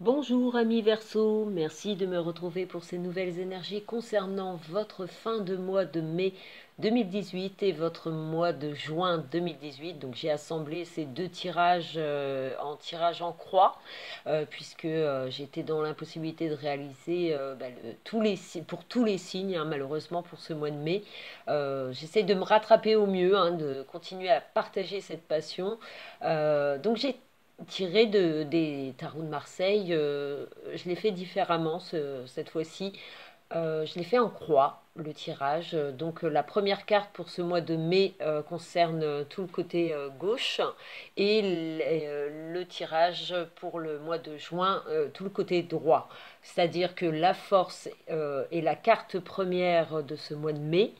Bonjour amis Verseau, merci de me retrouver pour ces nouvelles énergies concernant votre fin de mois de mai 2018 et votre mois de juin 2018. Donc j'ai assemblé ces deux tirages en tirage en croix puisque j'étais dans l'impossibilité de réaliser pour tous les signes, hein, malheureusement pour ce mois de mai. J'essaie de me rattraper au mieux, hein, de continuer à partager cette passion. Donc j'ai tiré des tarots de Marseille. Je l'ai fait différemment cette fois-ci. Je l'ai fait en croix, le tirage. Donc la première carte pour ce mois de mai concerne tout le côté gauche et le tirage pour le mois de juin, tout le côté droit. C'est-à-dire que la force est la carte première de ce mois de mai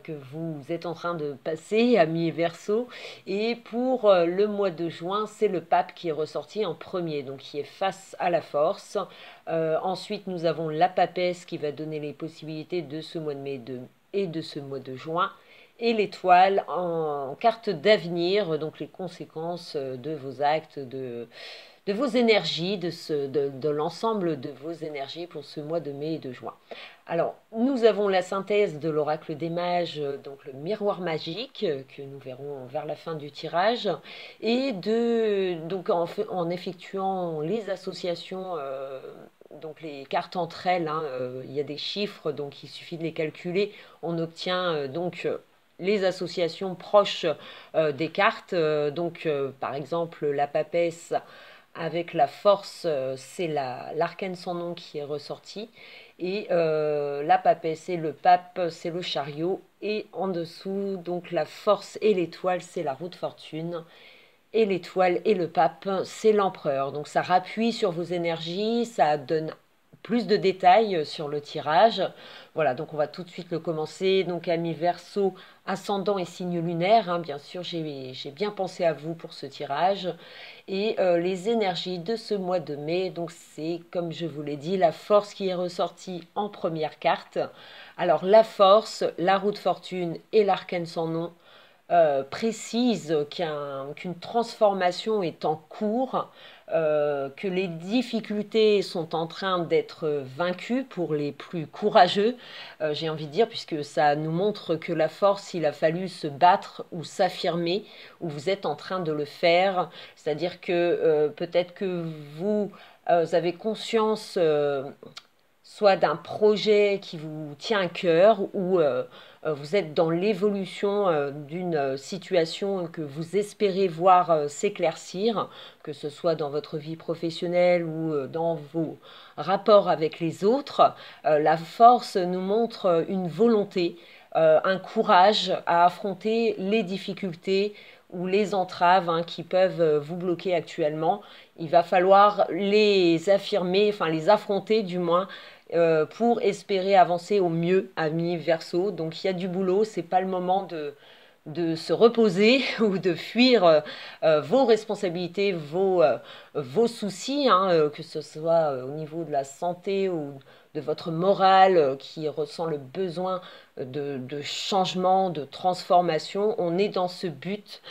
que vous êtes en train de passer, amis Verseau. Et pour le mois de juin, c'est le pape qui est ressorti en premier, donc qui est face à la force. Ensuite, nous avons la papesse qui va donner les possibilités de ce mois de mai et de ce mois de juin. Et l'étoile en carte d'avenir, donc les conséquences de vos actes, de vos énergies, de l'ensemble de vos énergies pour ce mois de mai et de juin. Alors, nous avons la synthèse de l'oracle des mages, donc le miroir magique, que nous verrons vers la fin du tirage, et donc en effectuant les associations, donc les cartes entre elles, hein, il y a des chiffres, donc il suffit de les calculer, on obtient les associations proches des cartes. Par exemple, la papesse avec la force, c'est l'arcane sans nom qui est ressorti. Et la papesse et le pape, c'est le chariot. Et en dessous, donc la force et l'étoile, c'est la roue de fortune. Et l'étoile et le pape, c'est l'empereur. Donc ça rappuie sur vos énergies, ça donne plus de détails sur le tirage. Voilà, donc on va tout de suite le commencer. Donc amis Verseau, ascendant et signe lunaire, hein, bien sûr, j'ai bien pensé à vous pour ce tirage. Et les énergies de ce mois de mai, donc c'est, comme je vous l'ai dit, la force qui est ressortie en première carte. Alors la force, la roue de fortune et l'arcane sans nom précise qu'une transformation est en cours, que les difficultés sont en train d'être vaincues pour les plus courageux, j'ai envie de dire, puisque ça nous montre que la force, il a fallu se battre ou s'affirmer, ou vous êtes en train de le faire, c'est-à-dire que peut-être que vous avez conscience soit d'un projet qui vous tient à cœur ou vous êtes dans l'évolution d'une situation que vous espérez voir s'éclaircir, que ce soit dans votre vie professionnelle ou dans vos rapports avec les autres. La force nous montre une volonté, un courage à affronter les difficultés ou les entraves, hein, qui peuvent vous bloquer actuellement. Il va falloir les affirmer, enfin les affronter du moins, pour espérer avancer au mieux, amis Verseau. Donc il y a du boulot, c'est pas le moment de se reposer ou de fuir vos responsabilités, vos soucis, hein, que ce soit au niveau de la santé ou de votre morale qui ressent le besoin de changement, de transformation. On est dans ce but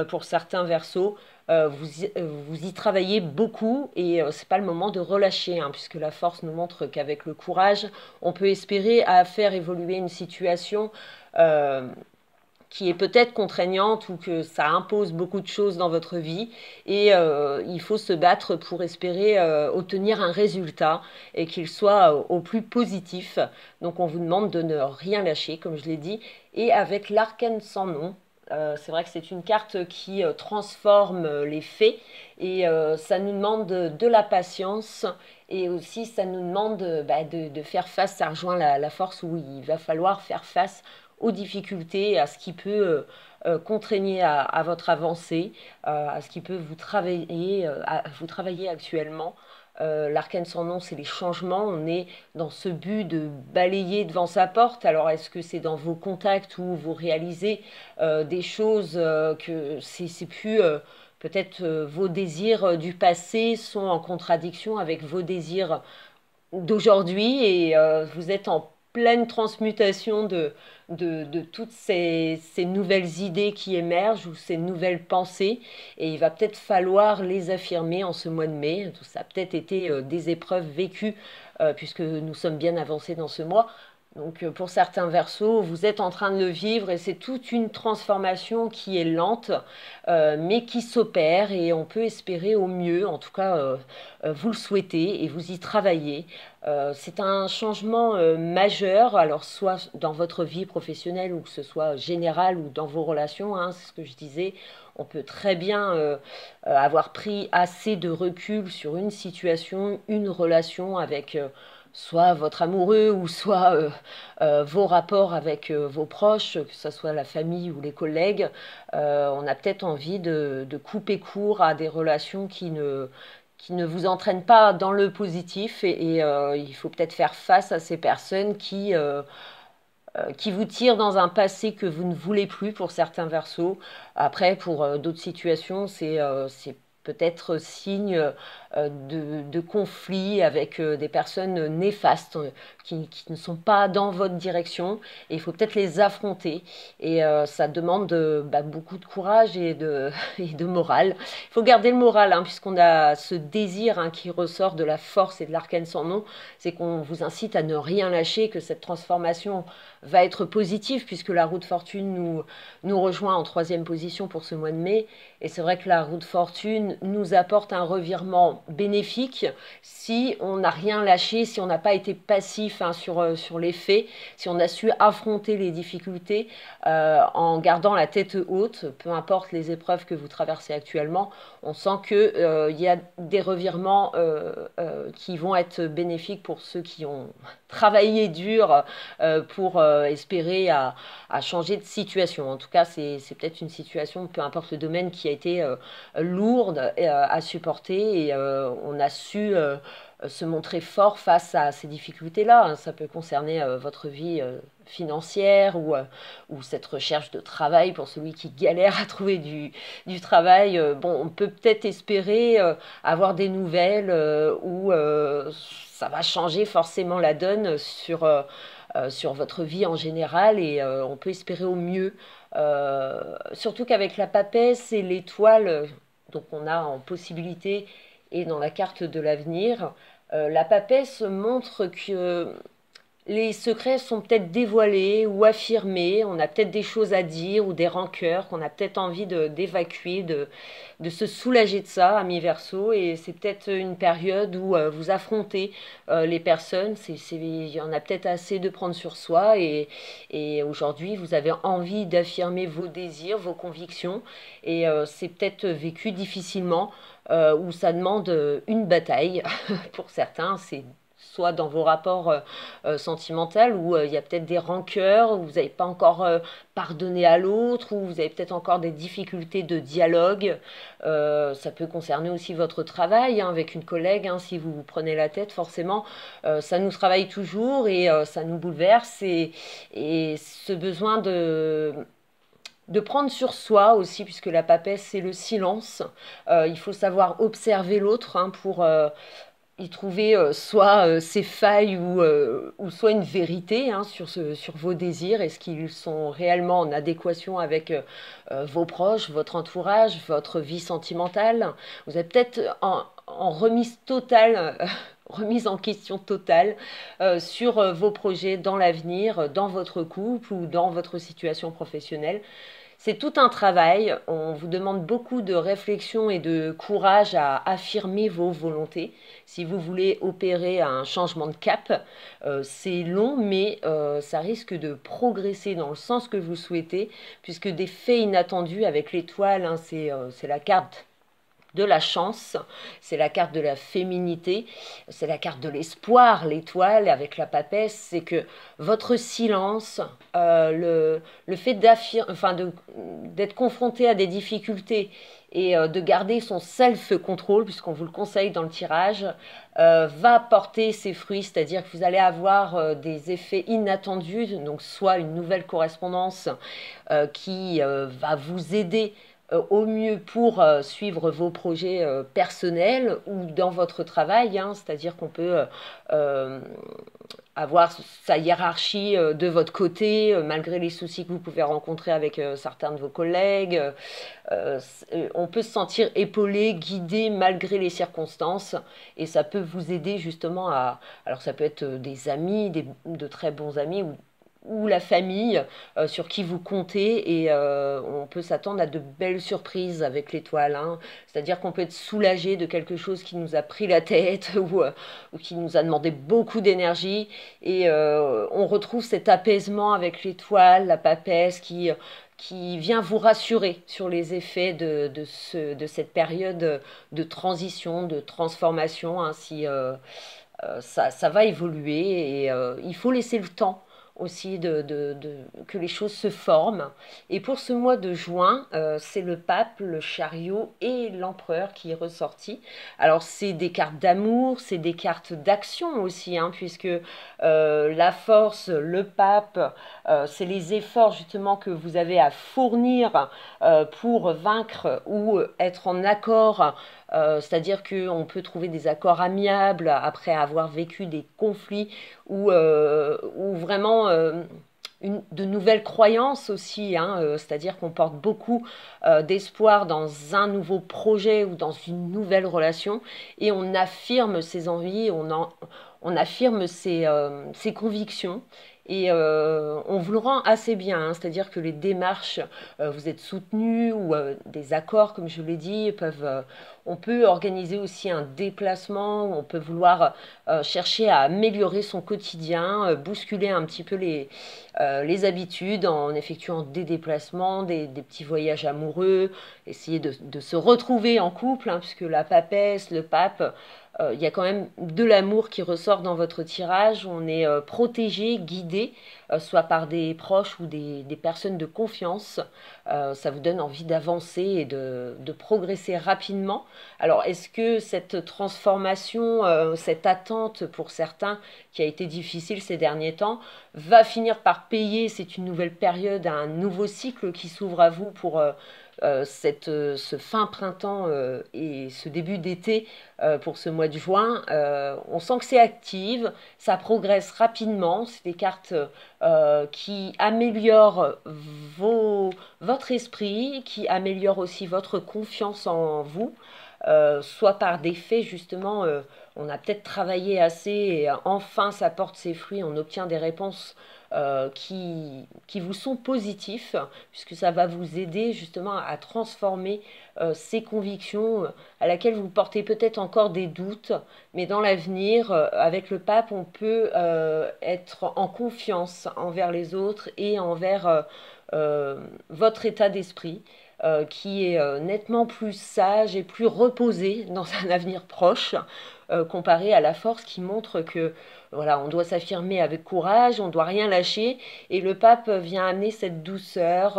pour certains Verseaux. Vous y travaillez beaucoup et c'est pas le moment de relâcher, hein, puisque la force nous montre qu'avec le courage, on peut espérer à faire évoluer une situation euh, qui est peut-être contraignante ou que ça impose beaucoup de choses dans votre vie et il faut se battre pour espérer obtenir un résultat et qu'il soit au plus positif. Donc on vous demande de ne rien lâcher, comme je l'ai dit. Et avec l'arcane sans nom, c'est vrai que c'est une carte qui transforme les faits et ça nous demande de la patience et aussi ça nous demande de faire face, ça rejoint la force où il va falloir faire face aux difficultés, à ce qui peut contraigner à votre avancée, à ce qui peut vous travailler actuellement. L'arcane sans nom, c'est les changements. On est dans ce but de balayer devant sa porte. Alors, est-ce que c'est dans vos contacts où vous réalisez des choses que c'est plus peut-être vos désirs du passé sont en contradiction avec vos désirs d'aujourd'hui et vous êtes pleine transmutation de toutes ces nouvelles idées qui émergent ou ces nouvelles pensées. Et il va peut-être falloir les affirmer en ce mois de mai. Ça a peut-être été des épreuves vécues puisque nous sommes bien avancés dans ce mois. Donc pour certains versos, vous êtes en train de le vivre et c'est toute une transformation qui est lente, mais qui s'opère et on peut espérer au mieux, en tout cas vous le souhaitez et vous y travaillez. C'est un changement majeur, alors soit dans votre vie professionnelle ou que ce soit général ou dans vos relations, hein, c'est ce que je disais. On peut très bien avoir pris assez de recul sur une situation, une relation avec soit votre amoureux ou soit vos rapports avec vos proches, que ce soit la famille ou les collègues. On a peut-être envie de couper court à des relations qui ne vous entraînent pas dans le positif et il faut peut-être faire face à ces personnes qui vous tirent dans un passé que vous ne voulez plus pour certains versos. Après, pour d'autres situations, c'est peut-être signe de conflits avec des personnes néfastes qui ne sont pas dans votre direction et il faut peut-être les affronter et ça demande beaucoup de courage et de morale. Il faut garder le moral hein, puisqu'on a ce désir hein, qui ressort de la force et de l'arcane sans nom, c'est qu'on vous incite à ne rien lâcher, que cette transformation va être positive puisque la roue de fortune nous rejoint en 3e position pour ce mois de mai et c'est vrai que la roue de fortune nous apporte un revirement bénéfique si on n'a rien lâché, si on n'a pas été passif hein, sur les faits, si on a su affronter les difficultés en gardant la tête haute, peu importe les épreuves que vous traversez actuellement, on sent qu'il y a des revirements qui vont être bénéfiques pour ceux qui ont travaillé dur pour espérer à changer de situation. En tout cas, c'est peut-être une situation, peu importe le domaine, qui a été lourde à supporter et on a su se montrer fort face à ces difficultés-là. Ça peut concerner votre vie financière ou cette recherche de travail pour celui qui galère à trouver du travail. Bon, on peut peut-être espérer avoir des nouvelles où ça va changer forcément la donne sur votre vie en général et on peut espérer au mieux. Surtout qu'avec la papesse et l'étoile, donc on a en possibilité et dans la carte de l'avenir, la papesse montre que les secrets sont peut-être dévoilés ou affirmés, on a peut-être des choses à dire ou des rancœurs qu'on a peut-être envie d'évacuer, de se soulager de ça à mi-verso et c'est peut-être une période où vous affrontez les personnes, il y en a peut-être assez de prendre sur soi et aujourd'hui vous avez envie d'affirmer vos désirs, vos convictions et c'est peut-être vécu difficilement où ça demande une bataille pour certains, c'est soit dans vos rapports sentimentaux où il y a peut-être des rancœurs, où vous n'avez pas encore pardonné à l'autre, où vous avez peut-être encore des difficultés de dialogue. Ça peut concerner aussi votre travail hein, avec une collègue, hein, si vous vous prenez la tête, forcément, ça nous travaille toujours et ça nous bouleverse et ce besoin de prendre sur soi aussi, puisque la papesse, c'est le silence. Il faut savoir observer l'autre hein, pour y trouver soit ses failles ou soit une vérité hein, sur vos désirs. Est-ce qu'ils sont réellement en adéquation avec vos proches, votre entourage, votre vie sentimentale? Vous êtes peut-être en remise totale, remise en question totale sur vos projets dans l'avenir, dans votre couple ou dans votre situation professionnelle. C'est tout un travail, on vous demande beaucoup de réflexion et de courage à affirmer vos volontés. Si vous voulez opérer un changement de cap, c'est long mais ça risque de progresser dans le sens que vous souhaitez puisque des faits inattendus avec l'étoile, hein, c'est la carte de la chance, c'est la carte de la féminité, c'est la carte de l'espoir, l'étoile avec la papesse, c'est que votre silence, le fait d'être confronté à des difficultés et de garder son self-control, puisqu'on vous le conseille dans le tirage, va porter ses fruits, c'est-à-dire que vous allez avoir des effets inattendus, donc soit une nouvelle correspondance qui va vous aider au mieux pour suivre vos projets personnels ou dans votre travail, hein, c'est-à-dire qu'on peut avoir sa hiérarchie de votre côté, malgré les soucis que vous pouvez rencontrer avec certains de vos collègues. On peut se sentir épaulé, guidé malgré les circonstances, et ça peut vous aider justement à... Alors ça peut être des amis, de très bons amis, ou la famille sur qui vous comptez, et on peut s'attendre à de belles surprises avec l'étoile, hein. C'est-à-dire qu'on peut être soulagé de quelque chose qui nous a pris la tête ou qui nous a demandé beaucoup d'énergie, et on retrouve cet apaisement avec l'étoile, la papesse qui vient vous rassurer sur les effets de cette période de transition, de transformation, hein. Si ça va évoluer, et il faut laisser le temps aussi que les choses se forment. Et pour ce mois de juin, c'est le pape, le chariot et l'empereur qui est ressorti. Alors c'est des cartes d'amour, c'est des cartes d'action aussi, hein, puisque la force, le pape, c'est les efforts justement que vous avez à fournir pour vaincre ou être en accord. C'est-à-dire qu'on peut trouver des accords amiables après avoir vécu des conflits, ou vraiment de nouvelles croyances aussi, hein, c'est-à-dire qu'on porte beaucoup d'espoir dans un nouveau projet ou dans une nouvelle relation, et on affirme ses envies, on affirme ses convictions, et on vous le rend assez bien, hein, c'est-à-dire que les démarches, vous êtes soutenus, ou des accords, comme je l'ai dit, on peut organiser aussi un déplacement, on peut vouloir chercher à améliorer son quotidien, bousculer un petit peu les habitudes en effectuant des déplacements, des petits voyages amoureux, essayer de se retrouver en couple, hein, puisque la papesse, le pape, il y a quand même de l'amour qui ressort dans votre tirage. On est protégé, guidé, soit par des proches ou des personnes de confiance. Ça vous donne envie d'avancer et de progresser rapidement. Alors, est-ce que cette transformation, cette attente pour certains, qui a été difficile ces derniers temps, va finir par payer? C'est une nouvelle période, un nouveau cycle qui s'ouvre à vous pour ce fin printemps et ce début d'été, pour ce mois de juin. On sent que c'est active, ça progresse rapidement. C'est des cartes qui améliorent votre esprit, qui améliorent aussi votre confiance en vous. Soit par des faits justement, on a peut-être travaillé assez et enfin ça porte ses fruits, on obtient des réponses qui vous sont positifs, puisque ça va vous aider justement à transformer ces convictions à laquelle vous portez peut-être encore des doutes, mais dans l'avenir, avec le pape, on peut être en confiance envers les autres et envers votre état d'esprit, qui est nettement plus sage et plus reposé dans un avenir proche, comparé à la force qui montre que voilà, on doit s'affirmer avec courage, on ne doit rien lâcher, et le pape vient amener cette douceur,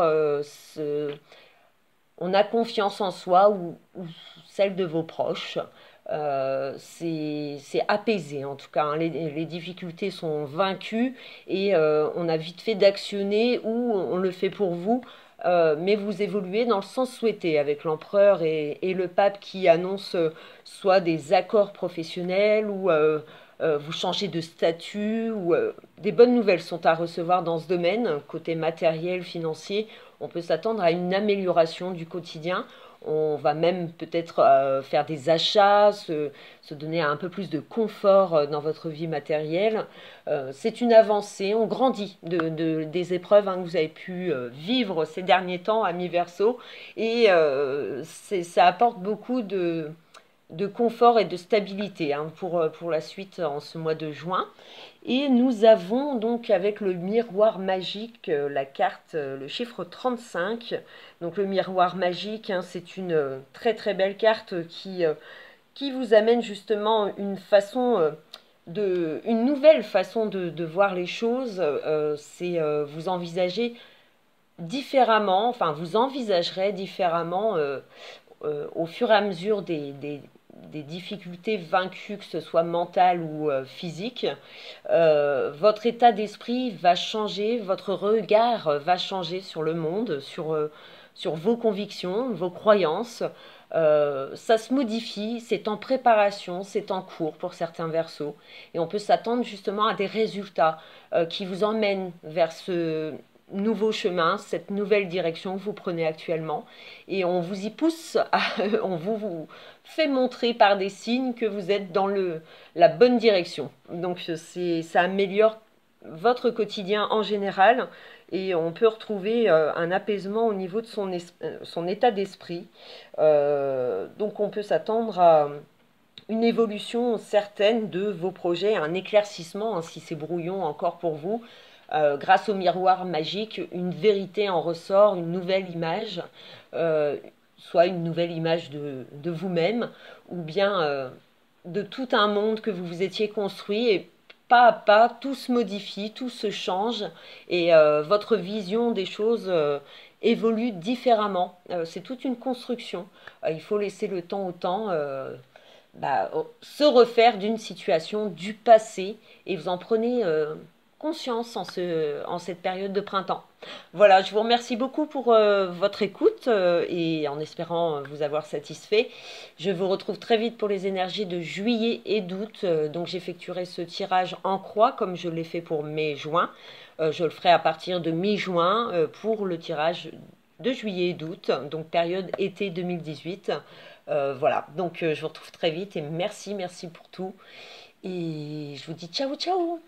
on a confiance en soi, ou celle de vos proches. C'est apaisé en tout cas, hein. Les difficultés sont vaincues, et on a vite fait d'actionner, ou on le fait pour vous, mais vous évoluez dans le sens souhaité avec l'empereur et le pape qui annonce soit des accords professionnels, ou vous changez de statut, ou des bonnes nouvelles sont à recevoir dans ce domaine, côté matériel, financier. On peut s'attendre à une amélioration du quotidien. On va même peut-être faire des achats, se donner un peu plus de confort dans votre vie matérielle. C'est une avancée, on grandit des épreuves, hein, que vous avez pu vivre ces derniers temps à mi-verso, et ça apporte beaucoup de confort et de stabilité, hein, pour la suite en ce mois de juin. Et nous avons donc avec le miroir magique la carte, le chiffre 35. Donc le miroir magique, hein, c'est une très très belle carte qui vous amène justement une nouvelle façon de voir les choses. C'est vous envisager différemment, enfin vous envisagerez différemment au fur et à mesure des difficultés vaincues, que ce soit mentales ou physiques. Votre état d'esprit va changer, votre regard va changer sur le monde, sur vos convictions, vos croyances. Ça se modifie, c'est en préparation, c'est en cours pour certains versos. Et on peut s'attendre justement à des résultats qui vous emmènent vers ce nouveau chemin, cette nouvelle direction que vous prenez actuellement. Et on vous y pousse, on vous fait montrer par des signes que vous êtes dans la bonne direction. Donc ça améliore votre quotidien en général et on peut retrouver un apaisement au niveau de son état d'esprit. Donc on peut s'attendre à une évolution certaine de vos projets, un éclaircissement, hein, si c'est brouillon encore pour vous. Grâce au miroir magique, une vérité en ressort, une nouvelle image, soit une nouvelle image de vous-même, ou bien de tout un monde que vous vous étiez construit, et pas à pas, tout se modifie, tout se change, et votre vision des choses évolue différemment. C'est toute une construction. Il faut laisser le temps au temps. Se refaire d'une situation du passé et vous en prenez conscience en cette période de printemps. Voilà, je vous remercie beaucoup pour votre écoute et en espérant vous avoir satisfait. Je vous retrouve très vite pour les énergies de juillet et d'août. Donc j'effectuerai ce tirage en croix comme je l'ai fait pour mai-juin. Je le ferai à partir de mi-juin pour le tirage de juillet et d'août, donc période été 2018. Voilà, donc je vous retrouve très vite et merci pour tout. Et je vous dis ciao ciao.